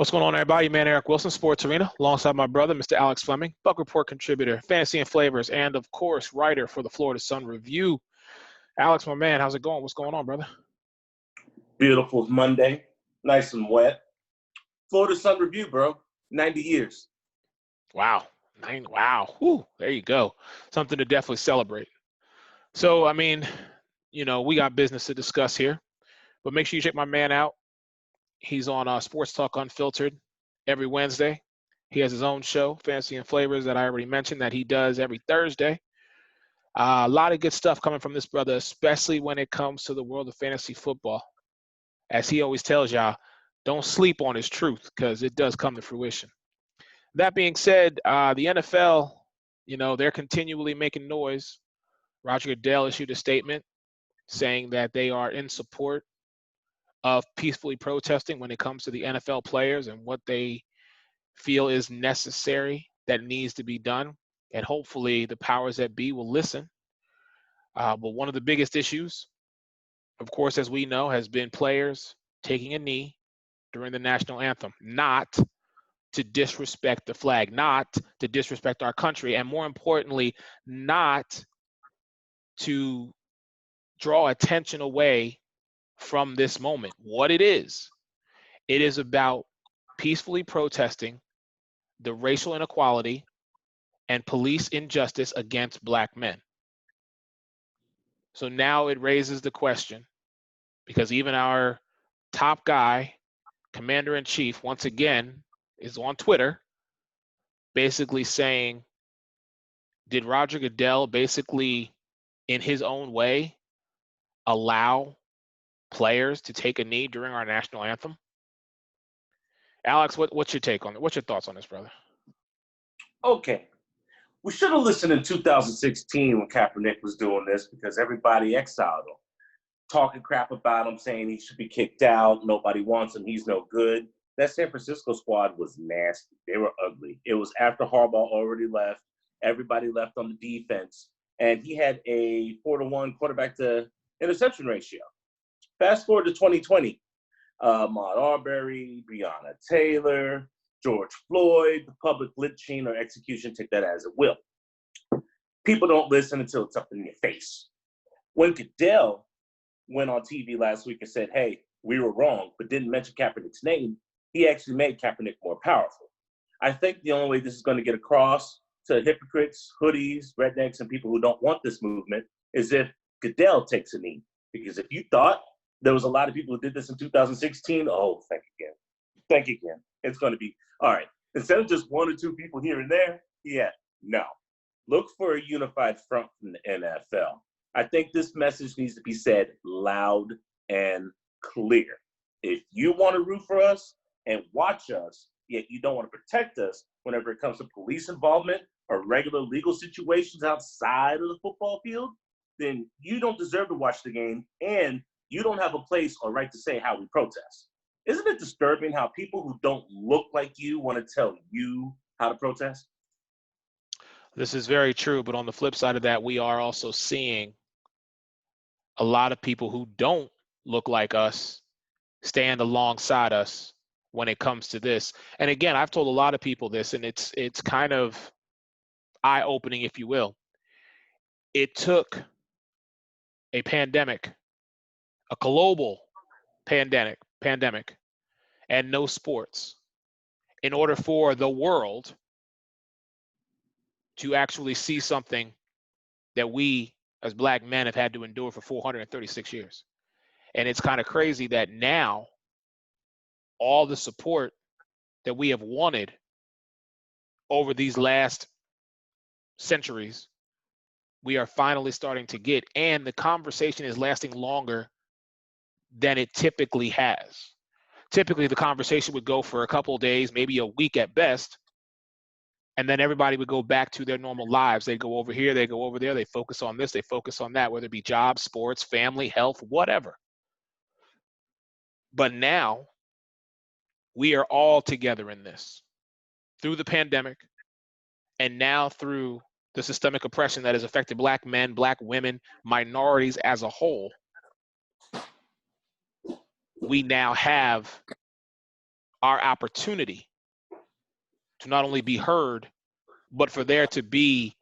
What's going on, everybody? Man, Eric Wilson, Sports Arena, alongside my brother, Mr. Alex Fleming, Buck Report contributor, Fantasy and Flavors, and, of course, writer for the Florida Sun Review. Alex, my man, how's it going? What's going on, brother? Beautiful Monday, nice and wet. Florida Sun Review, bro. 90 years. Wow. Wow. Whew, there you go. Something to definitely celebrate. So, I mean, we got business to discuss here, but make sure you check my man out. He's on Sports Talk Unfiltered every Wednesday. He has his own show, Fantasy and Flavors, that I already mentioned, that he does every Thursday. A lot of good stuff coming from this brother, especially when it comes to the world of fantasy football. As he always tells y'all, don't sleep on his truth, because it does come to fruition. That being said, the NFL, they're continually making noise. Roger Goodell issued a statement saying that they are in support of peacefully protesting when it comes to the NFL players and what they feel is necessary that needs to be done. And hopefully the powers that be will listen. But one of the biggest issues, of course, as we know, has been players taking a knee during the national anthem, not to disrespect the flag, not to disrespect our country, and more importantly, not to draw attention away from this moment. What it is about peacefully protesting the racial inequality and police injustice against Black men. So now it raises the question, because even our top guy, Commander-in-Chief, once again, is on Twitter basically saying, did Roger Goodell basically, in his own way, allow players to take a knee during our national anthem? Alex, what's your take on it? What's your thoughts on this, brother? Okay. We should have listened in 2016 when Kaepernick was doing this, because everybody exiled him, talking crap about him, saying he should be kicked out. Nobody wants him. He's no good. That San Francisco squad was nasty. They were ugly. It was after Harbaugh already left. Everybody left on the defense. And he had a 4-to-1 quarterback to interception ratio. Fast forward to 2020. Ahmaud Arbery, Breonna Taylor, George Floyd, the public lynching or execution, take that as it will. People don't listen until it's up in your face. When Goodell went on TV last week and said, hey, we were wrong, but didn't mention Kaepernick's name, he actually made Kaepernick more powerful. I think the only way this is going to get across to hypocrites, hoodies, rednecks, and people who don't want this movement is if Goodell takes a knee. Because if you thought there was a lot of people who did this in 2016, oh, think again. Think again. It's going to be, all right, instead of just one or two people here and there, no. Look for a unified front from the NFL. I think this message needs to be said loud and clear. If you want to root for us and watch us, yet you don't want to protect us whenever it comes to police involvement or regular legal situations outside of the football field, then you don't deserve to watch the game, and you don't have a place or right to say how we protest. Isn't it disturbing how people who don't look like you want to tell you how to protest? This is very true, but on the flip side of that, we are also seeing a lot of people who don't look like us stand alongside us when it comes to this. And again, I've told a lot of people this, and it's kind of eye-opening, if you will. It took a pandemic, a global pandemic, and no sports in order for the world to actually see something that we as Black men have had to endure for 436 years. And it's kind of crazy that now all the support that we have wanted over these last centuries, we are finally starting to get, and the conversation is lasting longer than it typically has. Typically, the conversation would go for a couple of days, maybe a week at best, and then everybody would go back to their normal lives. They go over here, they go over there, they focus on this, they focus on that, whether it be jobs, sports, family, health, whatever. But now, we are all together in this through the pandemic, and now through the systemic oppression that has affected Black men, Black women, minorities as a whole. We now have our opportunity to not only be heard, but for there to be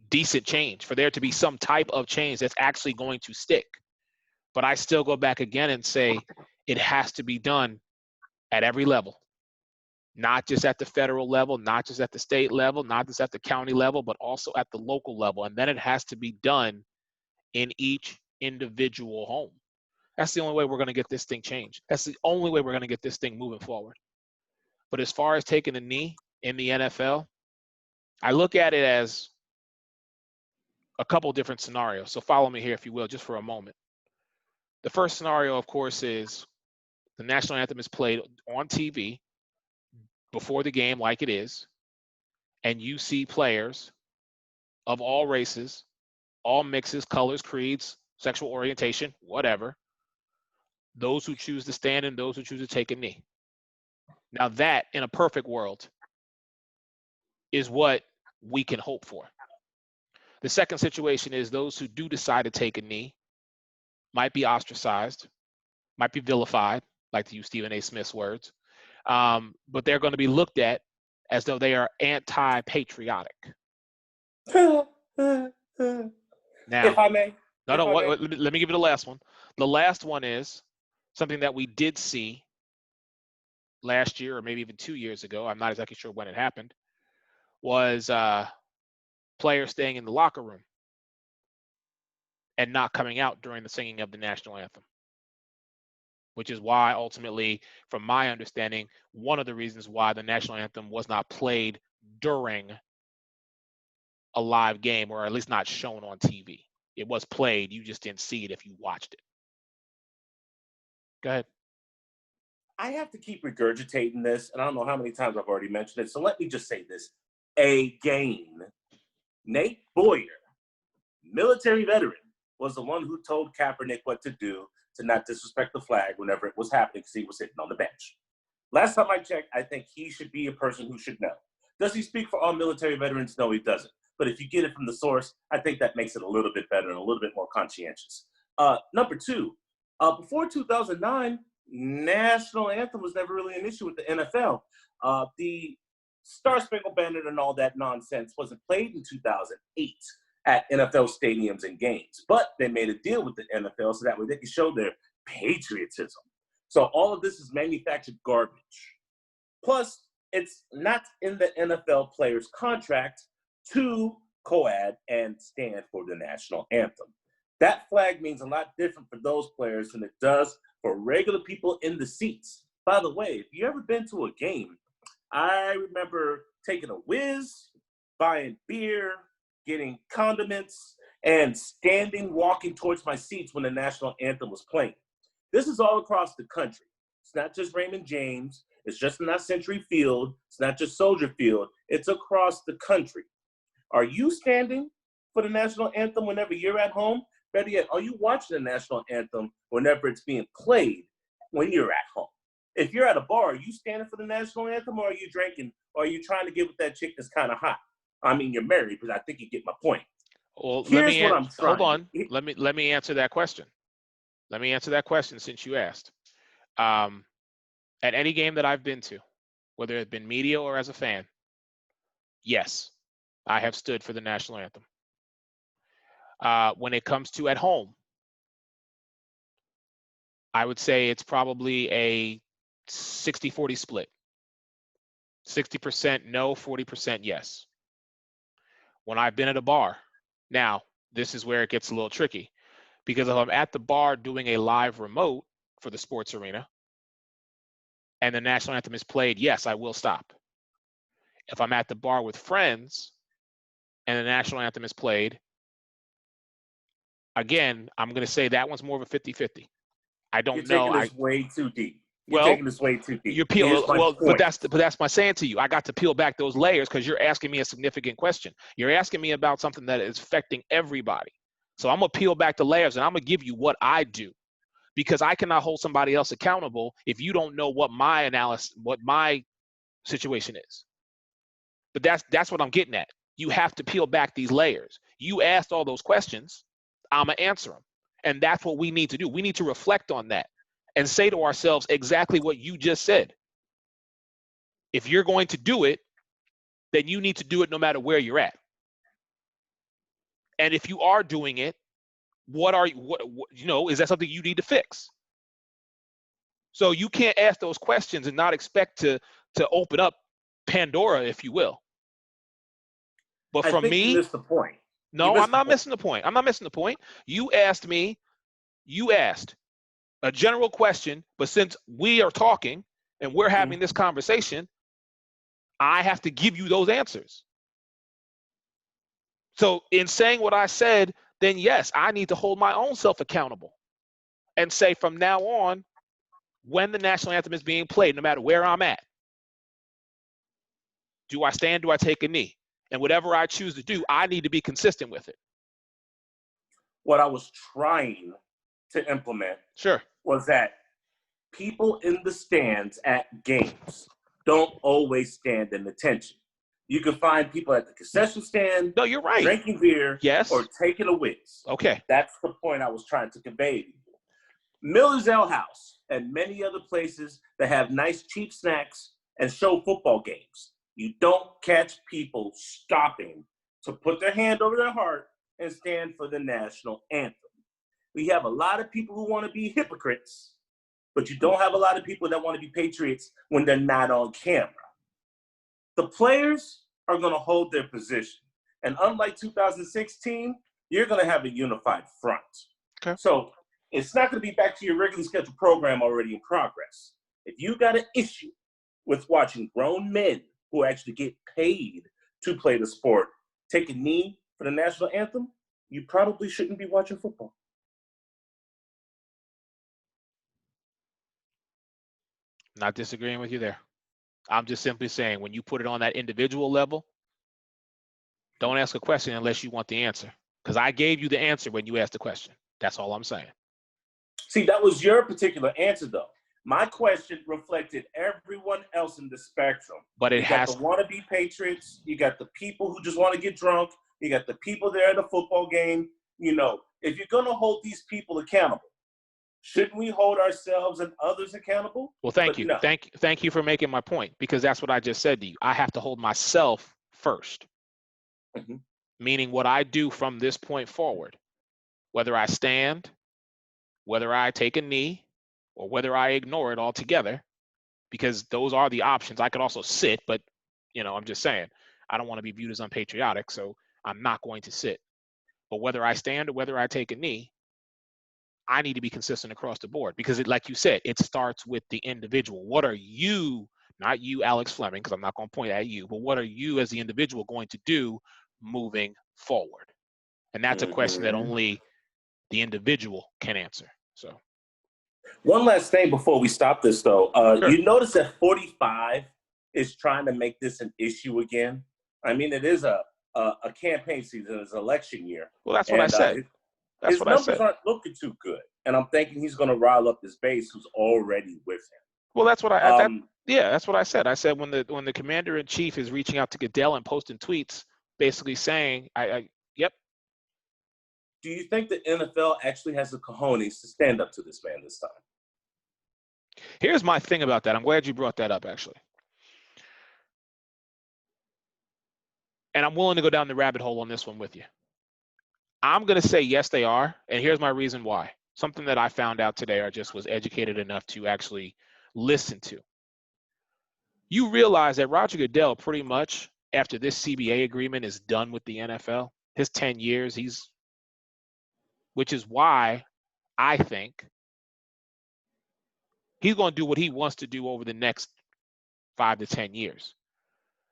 decent change, for there to be some type of change that's actually going to stick. But I still go back again and say it has to be done at every level, not just at the federal level, not just at the state level, not just at the county level, but also at the local level. And then it has to be done in each individual home. That's the only way we're going to get this thing changed. That's the only way we're going to get this thing moving forward. But as far as taking a knee in the NFL, I look at it as a couple different scenarios. So follow me here, if you will, just for a moment. The first scenario, of course, is the national anthem is played on TV before the game like it is, and you see players of all races, all mixes, colors, creeds, sexual orientation, whatever, those who choose to stand and those who choose to take a knee. Now that, in a perfect world, is what we can hope for. The second situation is those who do decide to take a knee might be ostracized, might be vilified, like to use Stephen A. Smith's words, but they're going to be looked at as though they are anti-patriotic. If Now, I may. let me give you the last one. The last one is something that we did see last year, or maybe even 2 years ago. I'm not exactly sure when it happened. Was players staying in the locker room and not coming out during the singing of the national anthem, which is why ultimately, from my understanding, one of the reasons why the national anthem was not played during a live game, or at least not shown on TV. It was played, you just didn't see it if you watched it. Go ahead. I have to keep regurgitating this, and I don't know how many times I've already mentioned it, so let me just say this again. Nate Boyer, military veteran, was the one who told Kaepernick what to do to not disrespect the flag whenever it was happening because he was sitting on the bench. Last time I checked, I think he should be a person who should know. Does he speak for all military veterans? No, he doesn't. But if you get it from the source, I think that makes it a little bit better and a little bit more conscientious. Number two, before 2009, national anthem was never really an issue with the NFL. The Star Spangled Banner and all that nonsense wasn't played in 2008 at NFL stadiums and games. But they made a deal with the NFL so that way they could show their patriotism. So all of this is manufactured garbage. Plus, it's not in the NFL player's contract to co-ed and stand for the national anthem. That flag means a lot different for those players than it does for regular people in the seats. By the way, if you ever been to a game, I remember taking a whiz, buying beer, getting condiments, and standing, walking towards my seats when the national anthem was playing. This is all across the country. It's not just Raymond James. It's just not Century Field. It's not just Soldier Field. It's across the country. Are you standing for the national anthem whenever you're at home? Better yet, are you watching the national anthem whenever it's being played when you're at home? If you're at a bar, are you standing for the national anthem, or are you drinking, or are you trying to get with that chick that's kind of hot? I mean, you're married, but I think you get my point. Well, Here's what I'm trying. Hold on. Let me answer that question. Let me answer that question since you asked. At any game that I've been to, whether it's been media or as a fan, yes, I have stood for the national anthem. When it comes to at home, I would say it's probably a 60-40 split. 60% no, 40% yes. When I've been at a bar, now this is where it gets a little tricky, because if I'm at the bar doing a live remote for the sports arena and the national anthem is played, yes, I will stop. If I'm at the bar with friends and the national anthem is played, again, I'm going to say that one's more of a 50-50. I don't know. You're taking this way too deep. You're Well, taking this way too deep. You're peel, well, but that's my saying to you. I got to peel back those layers because you're asking me a significant question. You're asking me about something that is affecting everybody. So I'm gonna peel back the layers and I'm gonna give you what I do, because I cannot hold somebody else accountable if you don't know what my analysis, what my situation is. But that's what I'm getting at. You have to peel back these layers. You asked all those questions, I'm gonna answer them, and that's what we need to do. We need to reflect on that and say to ourselves exactly what you just said. If you're going to do it, then you need to do it no matter where you're at. And if you are doing it, what is that something you need to fix? So you can't ask those questions and not expect to open up Pandora, if you will. But I from think you me, missed the point. no, I'm not missing the point. I'm not missing the point. You asked a general question, but since we are talking and we're having this conversation, I have to give you those answers. So in saying what I said, then yes, I need to hold my own self accountable and say from now on, when the national anthem is being played, no matter where I'm at, do I stand, do I take a knee? And whatever I choose to do, I need to be consistent with it. What I was trying to implement was that people in the stands at games don't always stand in attention. You can find people at the concession stand. No, you're right. Drinking beer, yes, or taking a whiz. Okay. That's the point I was trying to convey to you. Miller's Ale House and many other places that have nice cheap snacks and show football games. You don't catch people stopping to put their hand over their heart and stand for the national anthem. We have a lot of people who want to be hypocrites, but you don't have a lot of people that want to be patriots when they're not on camera. The players are going to hold their position. And unlike 2016, you're going to have a unified front. Okay. So it's not going to be back to your regularly scheduled program already in progress. If you got an issue with watching grown men who actually get paid to play the sport take a knee for the national anthem, you probably shouldn't be watching football. Not disagreeing with you there. I'm just simply saying when you put it on that individual level, don't ask a question unless you want the answer. Because I gave you the answer when you asked the question. That's all I'm saying. See, that was your particular answer, though. My question reflected everyone else in the spectrum. But you got the wannabe patriots. You got the people who just want to get drunk. You got the people there at the football game. You know, if you're going to hold these people accountable, shouldn't we hold ourselves and others accountable? Well, thank you. No. Thank you for making my point, because that's what I just said to you. I have to hold myself first. Mm-hmm. Meaning what I do from this point forward, whether I stand, whether I take a knee, or whether I ignore it altogether, because those are the options. I could also sit, but, you know, I'm just saying, I don't want to be viewed as unpatriotic, so I'm not going to sit. But whether I stand or whether I take a knee, I need to be consistent across the board, because like you said, it starts with the individual. What are you, not you, Alex Fleming, because I'm not going to point at you, but what are you as the individual going to do moving forward? And that's a question that only the individual can answer. So one last thing before we stop this, though. Sure. You notice that 45 is trying to make this an issue again. I mean, it is a campaign season, it's election year. Well, that's what I said. His numbers aren't looking too good, and I'm thinking he's going to rile up his base, who's already with him. Well, that's what that's what I said. I said when the commander in chief is reaching out to Goodell and posting tweets, basically saying, "Yep." Do you think the NFL actually has the cojones to stand up to this man this time? Here's my thing about that. I'm glad you brought that up, actually. And I'm willing to go down the rabbit hole on this one with you. I'm going to say yes, they are. And here's my reason why. Something that I found out today, or just was educated enough to actually listen to. You realize that Roger Goodell, pretty much after this CBA agreement is done with the NFL, his 10 years, which is why I think he's going to do what he wants to do over the next 5 to 10 years.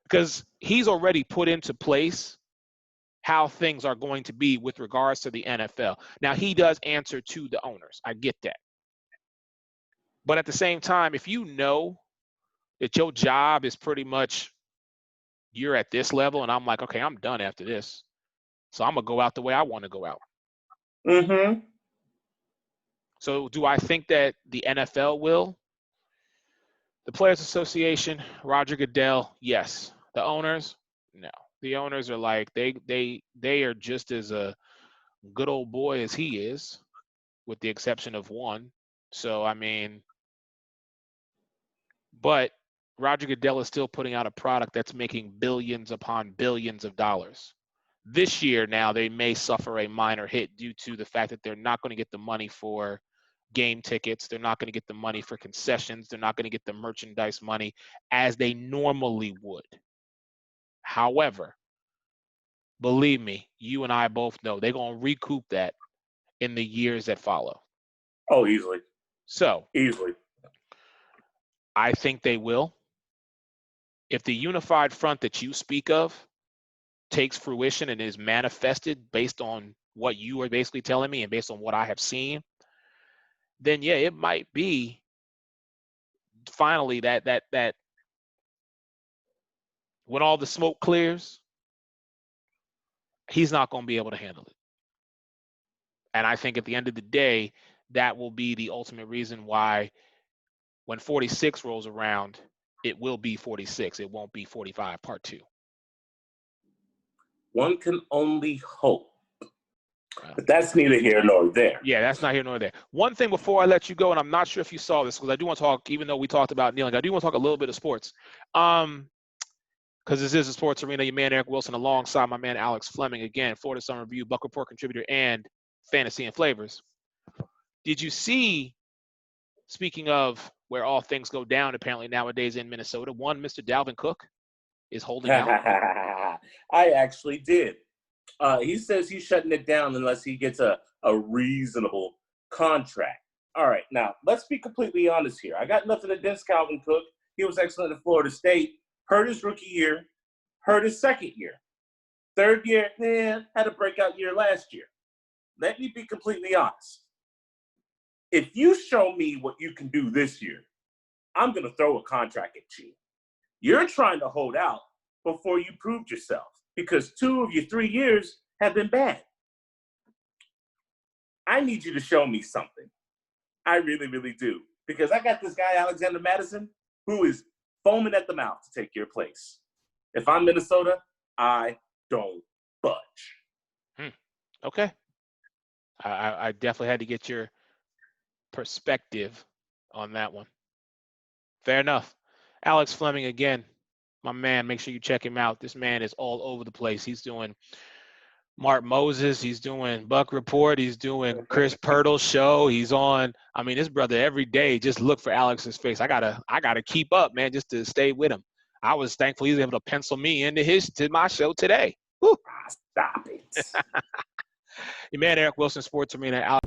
Because he's already put into place how things are going to be with regards to the NFL. Now, he does answer to the owners. I get that. But at the same time, if you know that your job is pretty much you're at this level, and I'm like, okay, I'm done after this, so I'm going to go out the way I want to go out. Mm-hmm. So do I think that the NFL will? The Players Association, Roger Goodell, yes. The owners, no. The owners are like, they are just as a good old boy as he is, with the exception of one. So, I mean, but Roger Goodell is still putting out a product that's making billions upon billions of dollars. This year now they may suffer a minor hit due to the fact that they're not going to get the money for game tickets. They're not going to get the money for concessions. They're not going to get the merchandise money as they normally would. However, believe me, you and I both know they're going to recoup that in the years that follow. Oh, easily. So, Easily. I think they will. If the unified front that you speak of takes fruition and is manifested based on what you are basically telling me and based on what I have seen, then yeah, it might be finally that when all the smoke clears, he's not going to be able to handle it. And I think at the end of the day, that will be the ultimate reason why when 46 rolls around, it will be 46. It won't be 45 part 2. One can only hope. But that's neither here nor there. Yeah, that's not here nor there. One thing before I let you go, and I'm not sure if you saw this, because I do want to talk, even though we talked about kneeling, I do want to talk a little bit of sports. Because this is a sports arena. Your man Eric Wilson alongside my man Alex Fleming. Again, Florida Sun Review, Buck Report contributor, and Fantasy and Flavors. Did you see, speaking of where all things go down apparently nowadays in Minnesota, one Mr. Dalvin Cook is holding out? I actually did. He says he's shutting it down unless he gets a reasonable contract. All right, now, let's be completely honest here. I got nothing against Calvin Cook. He was excellent at Florida State. Hurt his rookie year. Hurt his second year. Third year, had a breakout year last year. Let me be completely honest. If you show me what you can do this year, I'm going to throw a contract at you. You're trying to hold out before you proved yourself because 2 of your 3 years have been bad. I need you to show me something. I really, really do. Because I got this guy, Alexander Madison, who is foaming at the mouth to take your place. If I'm Minnesota, I don't budge. Okay. I definitely had to get your perspective on that one. Fair enough. Alex Fleming, again, my man, make sure you check him out. This man is all over the place. He's doing Mark Moses. He's doing Buck Report. He's doing Chris Pirtle's show. He's on, I mean, this brother every day, just look for Alex's face. I gotta keep up, man, just to stay with him. I was thankful he was able to pencil me into my show today. Woo. Stop it. Your man, Eric Wilson, Sports Arena.